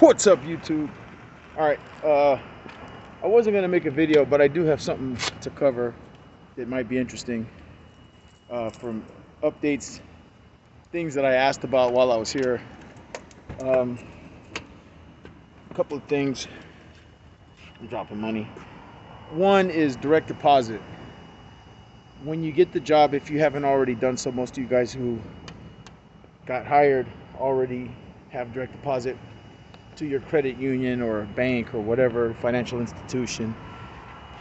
What's up, YouTube? All right, I wasn't gonna make a video, but I do have something to cover that might be interesting from updates, things that I asked about while I was here. A couple of things. I'm dropping money. One is direct deposit. When you get the job, if you haven't already done so, most of you guys who got hired already have direct deposit to your credit union or bank or whatever financial institution.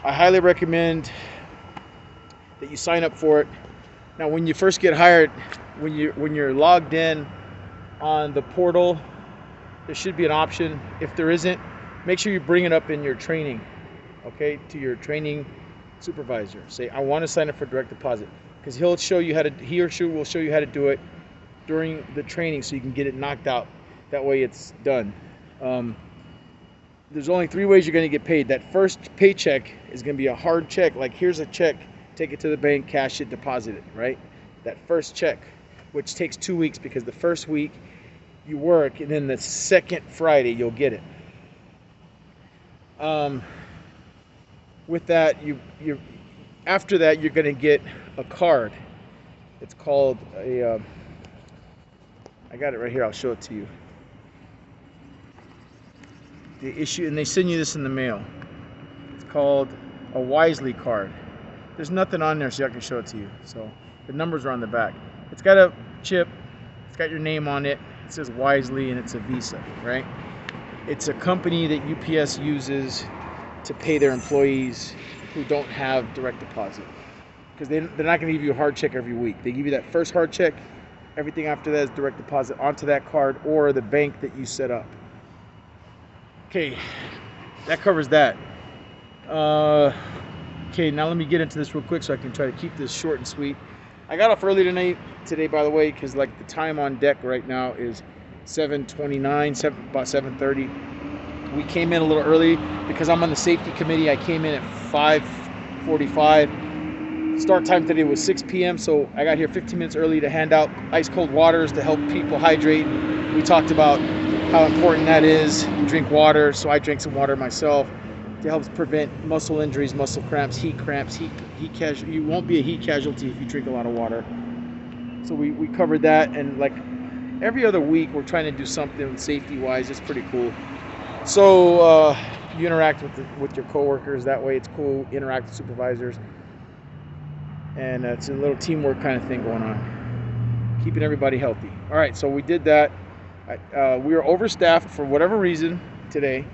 I highly recommend that you sign up for it. Now, when you first get hired, when you're logged in on the portal, there should be an option. If there isn't, make sure you bring it up in your training, okay, to your training supervisor. Say, I want to sign up for direct deposit, because he or she will show you how to do it during the training, so you can get it knocked out. That way it's done. There's only 3 ways you're going to get paid. That first paycheck is going to be a hard check. Like, here's a check, take it to the bank, cash it, deposit it, right? That first check, which takes 2 weeks, because the first week you work, and then the second Friday you'll get it. With that, after that, you're going to get a card. It's called a I got it right here, I'll show it to you. They issue, and they send you this in the mail. It's called a Wisely card. There's nothing on there, so I can show it to you. So the numbers are on the back. It's got a chip, it's got your name on it. It says Wisely, and it's a Visa, right? It's a company that UPS uses to pay their employees who don't have direct deposit, because they're not going to give you a hard check every week. They give you that first hard check. Everything after that is direct deposit onto that card or the bank that you set up. Okay, that covers that. Okay, now let me get into this real quick so I can try to keep this short and sweet. I got off early today, by the way, because like the time on deck right now is 7:29, about 7:30. We came in a little early because I'm on the safety committee. I came in at 5:45. Start time today was 6 p.m. so I got here 15 minutes early to hand out ice cold waters to help people hydrate. We talked about how important that is. Drink water, so I drank some water myself to help prevent muscle injuries, muscle cramps, heat cramps, you won't be a heat casualty if you drink a lot of water. So we covered that, and like every other week we're trying to do something safety wise. It's pretty cool. So you interact with your coworkers, that way it's cool. Interact with supervisors, and it's a little teamwork kind of thing going on, keeping everybody healthy. All right, so we did that. We were overstaffed for whatever reason today.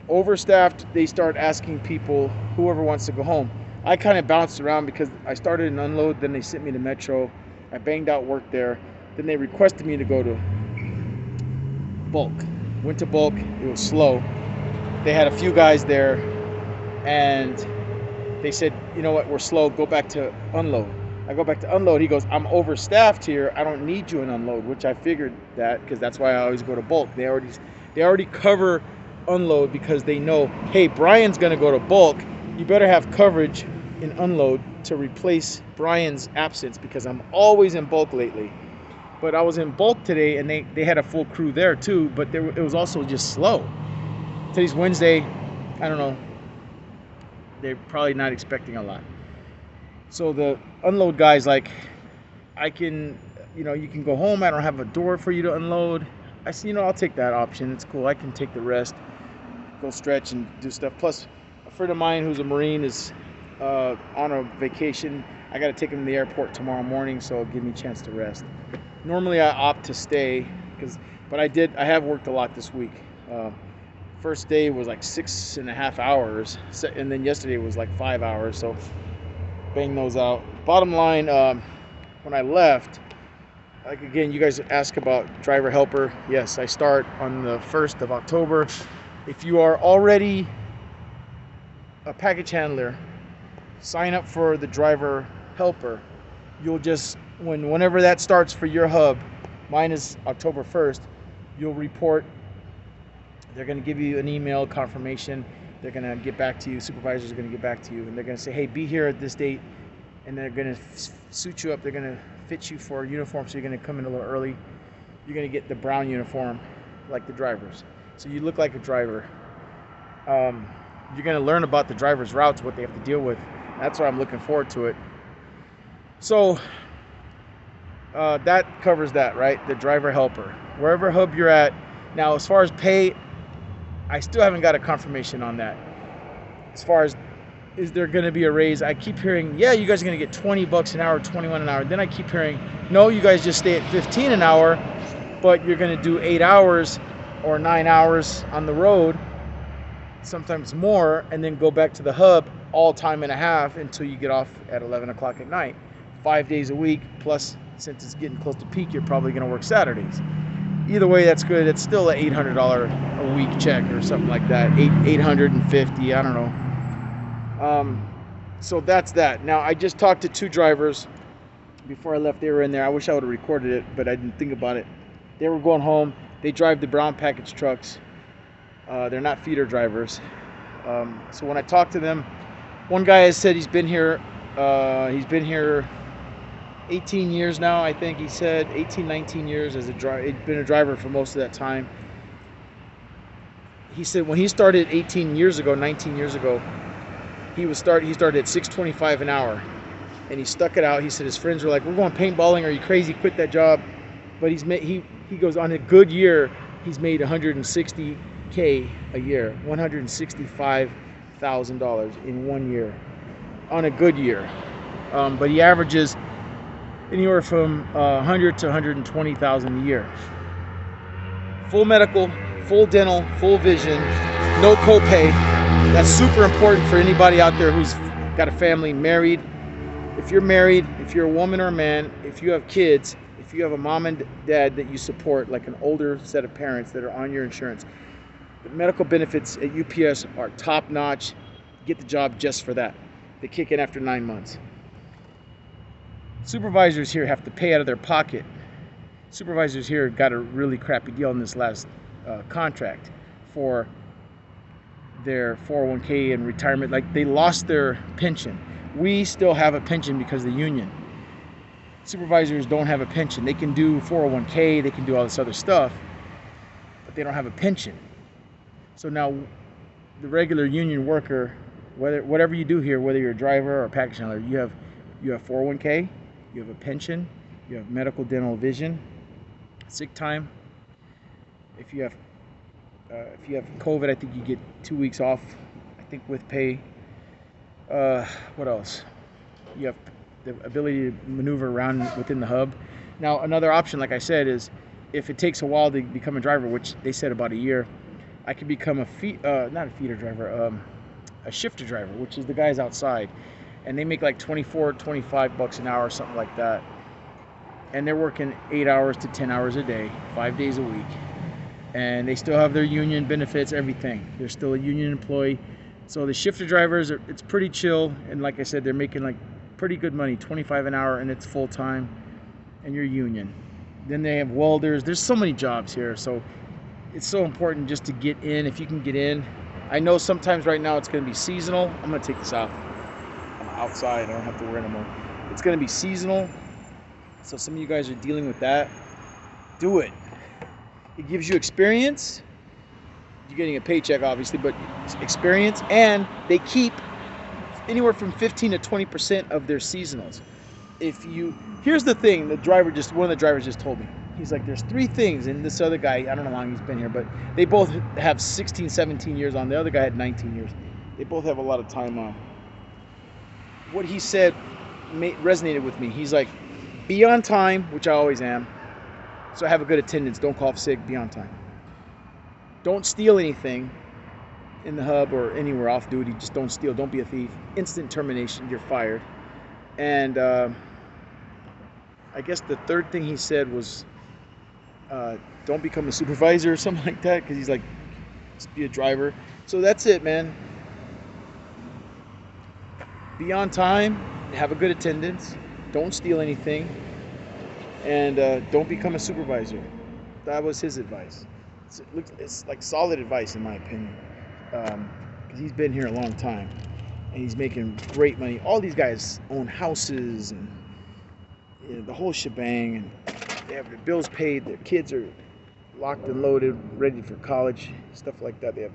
Overstaffed, they start asking people, whoever wants to go home. I kind of bounced around because I started an unload, then they sent me to Metro. I banged out work there. Then they requested me to go to bulk. Went to bulk, it was slow. They had a few guys there, and they said, you know what, we're slow, go back to unload. I go back to unload, he goes, I'm overstaffed here, I don't need you in unload, which I figured that, because that's why I always go to bulk. They already cover unload, because they know, hey, Brian's gonna go to bulk, you better have coverage in unload to replace Brian's absence, because I'm always in bulk lately. But I was in bulk today, and they had a full crew there too, but it was also just slow. Today's Wednesday, I don't know, they're probably not expecting a lot. So the unload guy's like, you can go home, I don't have a door for you to unload. I said, I'll take that option, it's cool, I can take the rest, go stretch and do stuff. Plus, a friend of mine who's a Marine is on a vacation. I got to take him to the airport tomorrow morning, so it'll give me a chance to rest. Normally I opt to stay, but I have worked a lot this week. First day was like 6.5 hours, and then yesterday was like 5 hours, so bang those out. Bottom line, when I left, like again, you guys ask about driver helper. Yes, I start on the 1st of October. If you are already a package handler, sign up for the driver helper. You'll just, whenever that starts for your hub, mine is October 1st, you'll report. They're going to give you an email confirmation. They're going to get back to you. Supervisors are going to get back to you, and they're going to say, hey, be here at this date, and they're going to suit you up. They're going to fit you for a uniform, so you're going to come in a little early. You're going to get the brown uniform like the drivers. So you look like a driver. You're going to learn about the driver's routes, what they have to deal with. That's why I'm looking forward to it. So that covers that, right? The driver helper, wherever hub you're at. Now, as far as pay, I still haven't got a confirmation on that. As far as, is there going to be a raise? I keep hearing, yeah, you guys are going to get 20 bucks an hour, 21 an hour. Then I keep hearing, no, you guys just stay at 15 an hour, but you're going to do 8 hours or 9 hours on the road, sometimes more, and then go back to the hub all time and a half until you get off at 11 o'clock at night. 5 days a week, plus since it's getting close to peak, you're probably going to work Saturdays. Either way, that's good. It's still an $800 a week check or something like that. 850, I don't know. So that's that. Now, I just talked to 2 drivers before I left. They were in there. I wish I would have recorded it, but I didn't think about it. They were going home. They drive the brown package trucks. They're not feeder drivers. So when I talked to them, one guy has said he's been here 18 years now, I think he said 18, 19 years as a driver. He'd been a driver for most of that time. He said when he started 18 years ago, 19 years ago, he started at $6.25 an hour, and he stuck it out. He said his friends were like, "We're going paintballing. Are you crazy? Quit that job." But he goes, on a good year, he's made $160K a year, $165,000 in 1 year, on a good year. But he averages anywhere from 100 to 120,000 a year. Full medical, full dental, full vision, no copay. That's super important for anybody out there who's got a family, married. If you're married, if you're a woman or a man, if you have kids, if you have a mom and dad that you support, like an older set of parents that are on your insurance, the medical benefits at UPS are top notch. Get the job just for that. They kick in after 9 months. Supervisors here have to pay out of their pocket. Supervisors here got a really crappy deal in this last contract for their 401k and retirement. Like, they lost their pension. We still have a pension because of the union. Supervisors don't have a pension. They can do 401k, they can do all this other stuff, but they don't have a pension. So now the regular union worker, whatever you do here, whether you're a driver or a package handler, you have 401k, you have a pension, you have medical, dental, vision, sick time. If you have COVID, I think you get 2 weeks off, I think, with pay. What else? You have the ability to maneuver around within the hub. Now, another option, like I said, is if it takes a while to become a driver, which they said about a year, I could become not a feeder driver, a shifter driver, which is the guys outside, and they make like 24, 25 bucks an hour or something like that, and they're working 8 hours to 10 hours a day, 5 days a week, and they still have their union benefits, everything. They're still a union employee. So the shifter drivers, it's pretty chill, and like I said, they're making like pretty good money, 25 an hour, and it's full time, and you're union. Then they have welders. There's so many jobs here, so it's so important just to get in. If you can get in, I know sometimes right now it's going to be seasonal. I'm going to take this off. I'm outside. I don't have to wear it anymore. It's going to be seasonal, so some of you guys are dealing with that. Do it. It gives you experience. You're getting a paycheck, obviously, but experience, and they keep anywhere from 15 to 20% of their seasonals. Here's the thing, one of the drivers just told me. He's like, there's 3 things, and this other guy, I don't know how long he's been here, but they both have 16, 17 years on. The other guy had 19 years. They both have a lot of time on. What he said resonated with me. He's like, be on time, which I always am. So I have a good attendance. Don't call off sick, be on time. Don't steal anything in the hub or anywhere off duty. Just don't steal. Don't be a thief. Instant termination. You're fired. And I guess the third thing he said was, don't become a supervisor or something like that, because he's like, just be a driver. So that's it, man. Be on time. Have a good attendance. Don't steal anything. And don't become a supervisor. That was his advice. It's like solid advice in my opinion, because he's been here a long time and he's making great money. All these guys own houses and the whole shebang, and they have their bills paid. Their kids are locked and loaded, ready for college, stuff like that. They have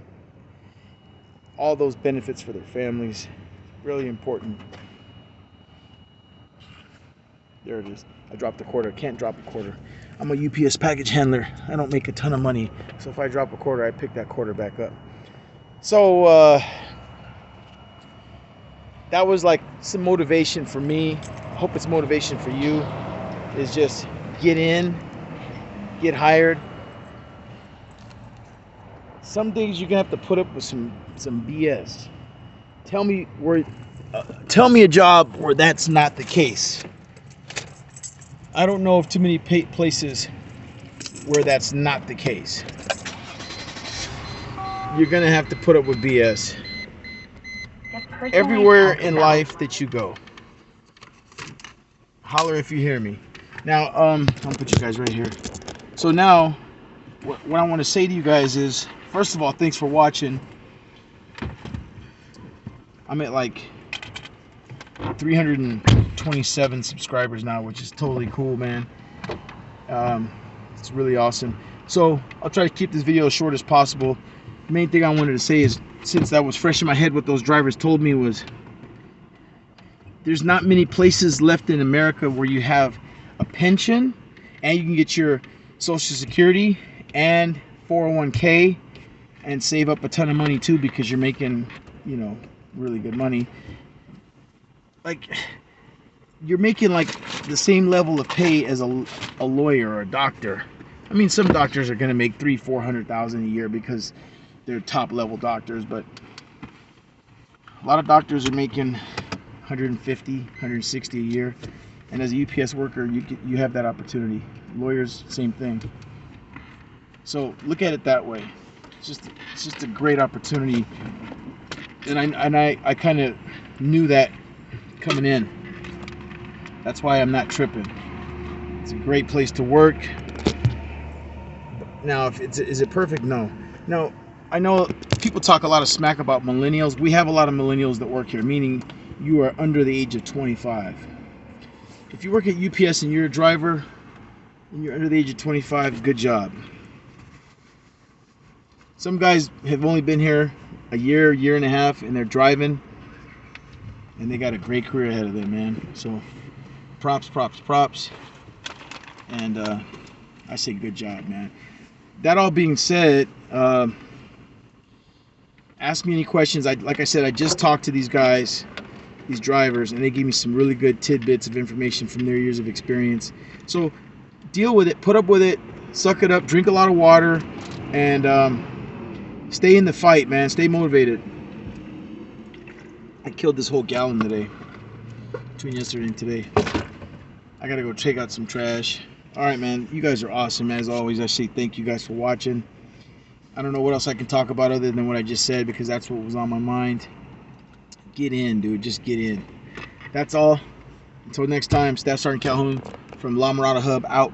all those benefits for their families. Really important. There it is. I dropped a quarter. Can't drop a quarter. I'm a UPS package handler. I don't make a ton of money. So if I drop a quarter, I pick that quarter back up. So that was like some motivation for me. I hope it's motivation for you. Is just get in, get hired. Some days you're gonna have to put up with some BS. Tell me a job where that's not the case. I don't know of too many places where that's not the case. You're gonna have to put up with BS everywhere in life that you go. Holler if you hear me. Now, I'll put you guys right here. So now, what I want to say to you guys is, first of all, thanks for watching. I'm at like 327 subscribers now, which is totally cool, man. It's really awesome. So I'll try to keep this video as short as possible. The main thing I wanted to say is, since that was fresh in my head, what those drivers told me was, there's not many places left in America where you have a pension and you can get your Social Security and 401k and save up a ton of money too, because you're making, you know, really good money. Like, you're making like the same level of pay as a lawyer or a doctor. I mean, some doctors are going to make $300,000-400,000 a year because they're top level doctors, but a lot of doctors are making $150,000, $160,000 a year. And as a UPS worker, you have that opportunity. Lawyers, same thing. So look at it that way. It's just a great opportunity. And I kind of knew that coming in. That's why I'm not tripping. It's a great place to work. Now, is it perfect? No. Now, I know people talk a lot of smack about millennials. We have a lot of millennials that work here, meaning you are under the age of 25. If you work at UPS and you're a driver and you're under the age of 25, good job. Some guys have only been here a year and a half, and they're driving, and they got a great career ahead of them, man. So props. And I say good job, man. That all being said, ask me any questions. Like I said, I just talked to these guys, these drivers, and they gave me some really good tidbits of information from their years of experience. So deal with it, put up with it, suck it up, drink a lot of water, and stay in the fight, man. Stay motivated. I killed this whole gallon today, between yesterday and today. I gotta go take out some trash. All right, man, you guys are awesome. As always, I say thank you guys for watching. I don't know what else I can talk about other than what I just said, because that's what was on my mind. Get in, dude. Just get in. That's all. Until next time, Staff Sergeant Calhoun from La Mirada Hub out.